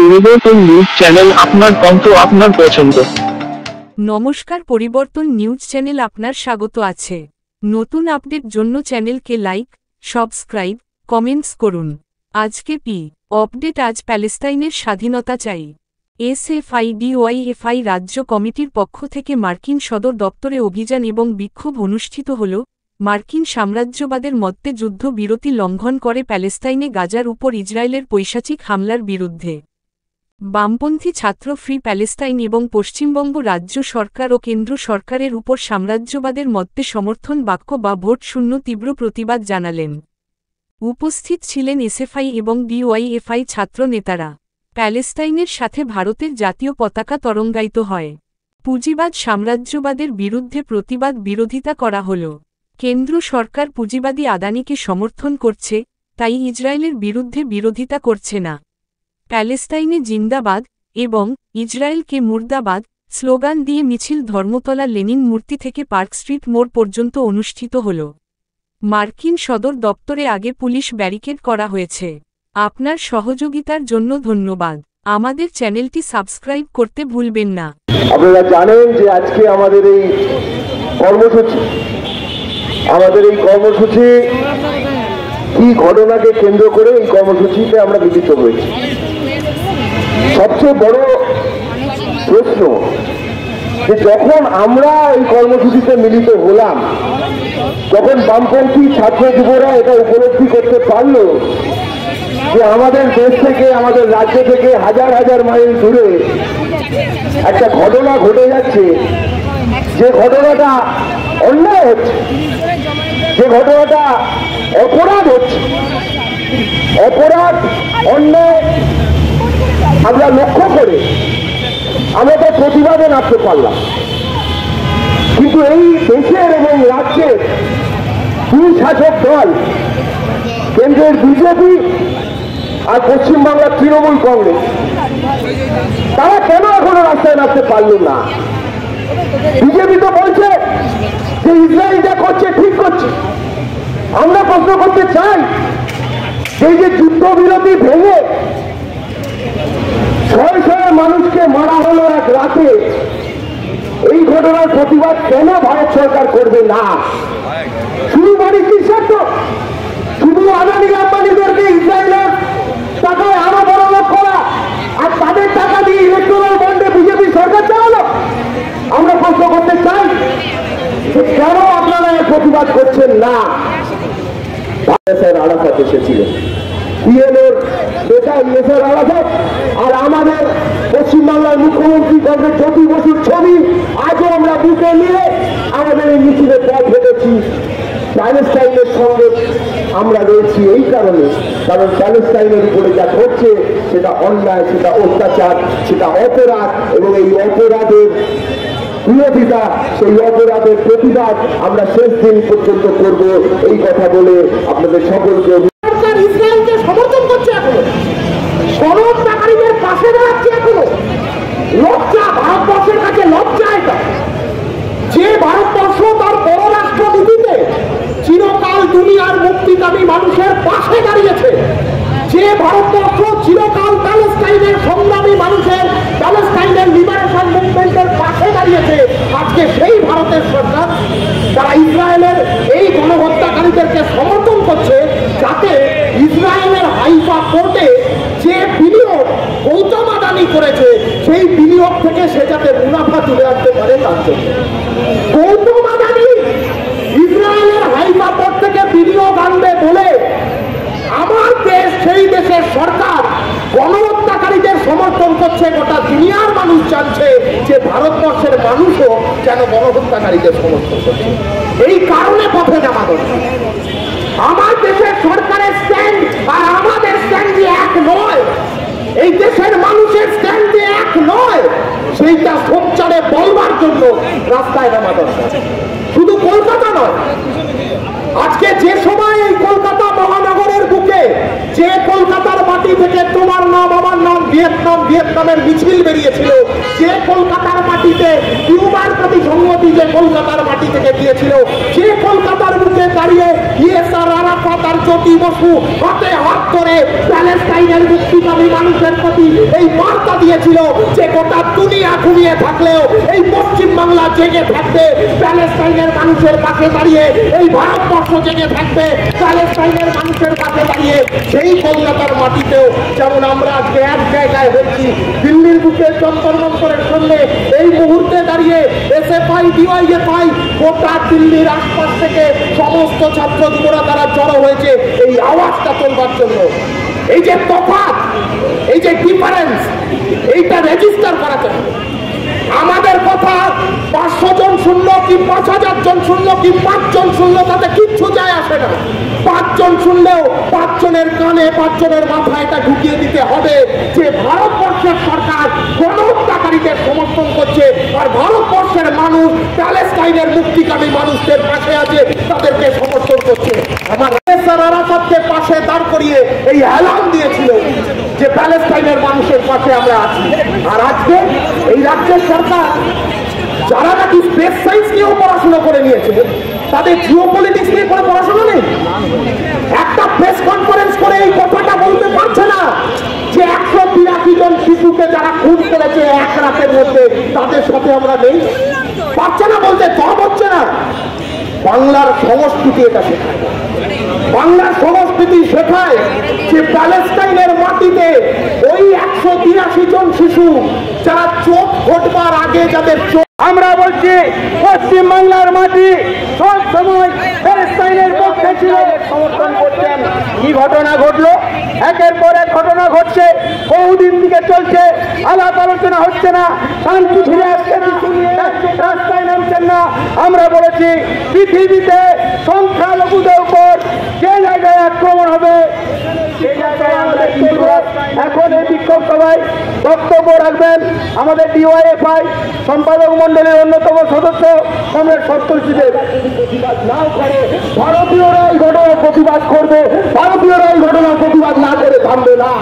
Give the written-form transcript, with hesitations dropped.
পরিবর্তন news channel, আপনার কণ্ঠ, আপনার পছন্দ। নমস্কার, পরিবর্তন নিউজ চ্যানেল আপনার স্বাগত আছে। নতুন আপডেট জন্য চ্যানেলকে লাইক, সাবস্ক্রাইব, কমেন্টস করুন। আজকে আপডেট। আজ প্যালেস্তাইনের স্বাধীনতা চাই। এসএফআই-ডিওয়াইএফআই রাজ্য কমিটির পক্ষ থেকে মার্কিন সদর দপ্তরে অভিযান এবং বিক্ষোভ অনুষ্ঠিত হল। মার্কিন সাম্রাজ্যবাদের মধ্যে যুদ্ধবিরতি লঙ্ঘন করে প্যালেস্তাইনে গাজার উপর ইসরায়েলের পৈশাচিক হামলার বিরুদ্ধে বামপন্থী ছাত্র ফ্রি প্যালেস্তাইন এবং পশ্চিমবঙ্গ রাজ্য সরকার ও কেন্দ্র সরকারের উপর সাম্রাজ্যবাদের মধ্যে সমর্থন বাক্য বা ভোট শূন্য তীব্র প্রতিবাদ জানালেন। উপস্থিত ছিলেন এসএফআই এবং ডিওয়াইএফআই ছাত্র নেতারা। প্যালেস্তাইনের সাথে ভারতের জাতীয় পতাকা তরঙ্গায়িত হয়। পুঁজিবাদ সাম্রাজ্যবাদের বিরুদ্ধে প্রতিবাদ বিরোধিতা করা হল। কেন্দ্র সরকার পুঁজিবাদী আদানিকে সমর্থন করছে, তাই ইসরায়েলের বিরুদ্ধে বিরোধিতা করছে না। প্যালেস্তাইনে জিন্দাবাদ এবং ইসরায়েলকে মুর্দাবাদ স্লোগান দিয়ে মিছিল ধর্মতলা লেনিন মূর্তি থেকে পার্ক স্ট্রিট মোড় পর্যন্ত অনুষ্ঠিত হল। মার্কিন সদর দপ্তরে আগে পুলিশ ব্যারিকেড করা হয়েছে। আপনার সহযোগিতার জন্য ধন্যবাদ। আমাদের চ্যানেলটি সাবস্ক্রাইব করতে ভুলবেন না। আপনারা জানেন যে আজকে আমাদের এই কর্মসূচি কি ঘটনাকে কেন্দ্র করে এই কর্মসূচিতে আমরা মিলিত হয়েছি। সবচেয়ে বড় প্রশ্ন যে যখন আমরা এই কর্মসূচিতে মিলিত হলাম, তখন বামপন্থী ছাত্র যুবরা এটা উপলব্ধি করতে পারলো যে আমাদের দেশ থেকে, আমাদের রাজ্য থেকে হাজার হাজার মাইল দূরে একটা ঘটনা ঘটে যাচ্ছে, যে ঘটনাটা অন্যায় হচ্ছে, যে ঘটনাটা অপরাধ হচ্ছে। অপরাধ অন্যায় আমরা লক্ষ্য করে আমরা তো প্রতিবাদে নামতে পারলাম, কিন্তু এই দেশের এবং রাজ্যের দুই শাসক দল, কেন্দ্রের বিজেপি আর পশ্চিমবাংলার তৃণমূল কংগ্রেস, তারা কেন এখনো রাস্তায় নামতে পারল না? বিজেপি তো বলছে যে ইসরায়েল যা করছে ঠিক করছে। আমরা প্রশ্ন করতে চাই, এই যে যুদ্ধবিরতি ভেঙে শয়ে শয়ে মানুষকে মারা হলো এক রাতে, এই ঘটনার প্রতিবাদ কেন ভারত সরকার করবে না? শুধু বাণিজ্যিক স্বার্থ, শুধু আদানি আম্বানিদেরকে ইসরায়েলের টাকায় আরো বড় লোক করা আর তাদের টাকা দিয়ে ইলেকট্রাল বন্ডে বিজেপি সরকার চালালো। আমরা প্রশ্ন করতে চাই যে কেন আপনারা এর প্রতিবাদ করছেন না? আরাফাত এসেছিলেন, পিএলওর নেতা ইয়াসের আরাফাত আর আমাদের পশ্চিমবাংলার মুখ্যমন্ত্রী ডক্টর জ্যোতি বসুর ছবি আজও আমরা বুকে নিয়ে আমাদের এই মিছিলে পথ হেঁটেছি। প্যালেস্তাইনের সঙ্গে আমরা রয়েছি এই কারণে, কারণ প্যালেস্তাইনের উপরে যা ঘটছে সেটা অন্যায়, সেটা অত্যাচার, সেটা অপরাধ, এবং এই অপরাধের বিরোধিতা, সেই অপরাধের প্রতিবাদ আমরা শেষ দিন পর্যন্ত করব, এই কথা বলে আপনাদের সকলকে ইসরায়েলকে সমর্থন করছে, এখনো গণহত্যাকারীদের পাশে দাঁড়াচ্ছে। এখনো লজ্জা, ভারতবর্ষের কাছে লজ্জা এটা, যে ভারতবর্ষ তার পররাষ্ট্র নীতিতে চিরকাল দুনিয়ার মুক্তিকামী মানুষের পাশে দাঁড়িয়েছে, যে ভারতবর্ষ চিরকাল প্যালেস্তাইনের সংগ্রামী মানুষের, প্যালেস্তাইনের লিবারেশন মুভমেন্টের পাশে দাঁড়িয়েছে, আজকে সেই ভারতের সরকার তারা ইসরায়েলের এই গণহত্যাকারীদেরকে সমর্থন করছে, যাতে ইসরায়েলের হাইফা কোর্টে যে বিনিয়োগ গৌতম আদানি করেছে, সেই বিনিয়োগ থেকে সে যাতে মুনাফা তুলে আনতে পারে তার জন্য। গৌতম আদানি ইসরায়েলের হাইফা কোর্ট থেকে বিনিয়োগ আনবে বলে আমার দেশ, সেই দেশের সরকার গণহত্যাকারীদের সমর্থন করছে। গোটা দুনিয়ার মানুষ জানছে যে ভারতবর্ষের মানুষও যেন গণহত্যাকারীদের সমর্থন করছে। এই কারণে পথে নামা দরকার। আমার দেশের সরকারের স্ট্যান্ড আর আমাদের স্ট্যান্ড যে এক নয়, এই দেশের মানুষের স্ট্যান্ড যে এক নয়, সেইটা সোচ্চারে বলবার জন্য রাস্তায় নামা দরকার। শুধু কলকাতা নয়, আজকে যে সময় এই কলকাতা মহানগরের বুকে, যে কলকাতার মাটি থেকে তোমার নাম আমার নাম ভিয়েতনাম, ভিয়েতনামের মিছিল বেরিয়েছিল, যে কলকাতার মাটিতে কিউবার প্রতি সংহতি যে কলকাতার মাটি থেকে গিয়েছিল, যে কলকাতার বুকে দাঁড়িয়ে ইয়াসের আরাফাত আর জ্যোতি বসু হাতে হাত ধরে প্যালেস্টাইনের মুক্তিকামী মানুষের প্রতি এই বার্তা দিয়েছিল যে গোটা দুনিয়া ঘুমিয়ে থাকলেও এই পশ্চিম বাংলা জেগে থাকবে, প্যালেস্টাইনের মানুষের পাশে দাঁড়িয়ে এই ভারতবর্ষ জেগে থাকবে প্যালেস্টাইনের মানুষের পাশে দাঁড়িয়ে। সেই কলকাতার মাটিতেও যেমন আমরা আজকে এক জায়গায় হচ্ছি, দিল্লির বুকে যন্তর মন্তরের সামনে এই মুহূর্তে দাঁড়িয়ে এসএফআই ডিওয়াইএফআই গোটা দিল্লির আশপাশ থেকে সমস্ত ছাত্র যুবরা তারা জড়ো হয়েছে এই আওয়াজটা তোলবার জন্য। এই যে তফাৎ, এই যে ডিফারেন্স, এইটা রেজিস্টার করাতে হবে। আমাদের কথা 500 জন শুনলো কি 5000 জন শুনলো কি 5 জন শুনলো তাতে কিচ্ছু যায় আসে না। 5 জন শুনলেও 5 জনের কানে 5 জনের মাথায় এটা ঢুকিয়ে দিতে হবে যে ভারতবর্ষের সরকার গণহত্যাকারীদের সমর্থন করছে আর ভারতবর্ষের মানুষ প্যালেস্টাইনের মুক্তিকামী মানুষদের পাশে আছে, তাদেরকে সমর্থন করছে। আমার ইয়াসের আরাফাতকে পাশে দাঁড় করিয়ে এই এলান দিয়েছিল যে প্যালেস্টাইনের মানুষের পাশে আমরা আছি। আর আজকে এই রাজ্যের সরকার যারা নাকি স্পেস সায়েন্স নিয়েও পড়াশোনা করে নিয়েছে, তাদের জিওপলিটিক্স নিয়ে কোনো পড়াশোনা নেই। একটা প্রেস কনফারেন্স করে এই কথাটা বলতে পারছে না যে 183 জন শিশুকে যারা খুন করেছে এক রাতের মধ্যে তাদের সাথে আমরা নেই, পারছে না বলতে, সব হচ্ছে না। বাংলার সংস্কৃতি এটা শেখায়, বাংলার সংস্কৃতি শেখায় যে প্যালেস্টাইনের মাটিতে ওই 183 জন শিশু যারা চোখ ঘটবার আগে যাদের চোখ, আমরা বলছি পশ্চিম বাংলার মাটি সব সময় প্যালেস্টাইনের পক্ষে ছিল, সমর্থন করছেন। কি ঘটনা ঘটলো? একের পর এক ঘটনা ঘটছে, বহুদিন থেকে চলছে, আলাপ আলোচনা হচ্ছে না, শান্তি ফিরে আসছে না, রাস্তায় নামছেন না। আমরা বলেছি পৃথিবীতে সংখ্যালঘুদের উপর যে জায়গায় আক্রমণ হবে সেই জায়গায় আমাদের এখন এই বিক্ষোভ সভায় বক্তব্য রাখবেন আমাদের ডিওয়াইএফআই সম্পাদক মন্ডলীর অন্যতম সদস্য কমরেড সপ্তর্ষি দেব। প্রতিবাদ নাও করে ভারতীয়রা এই ঘটনার প্রতিবাদ করবে, ভারতীয়রা এই ঘটনার প্রতিবাদ না করে থামবে না।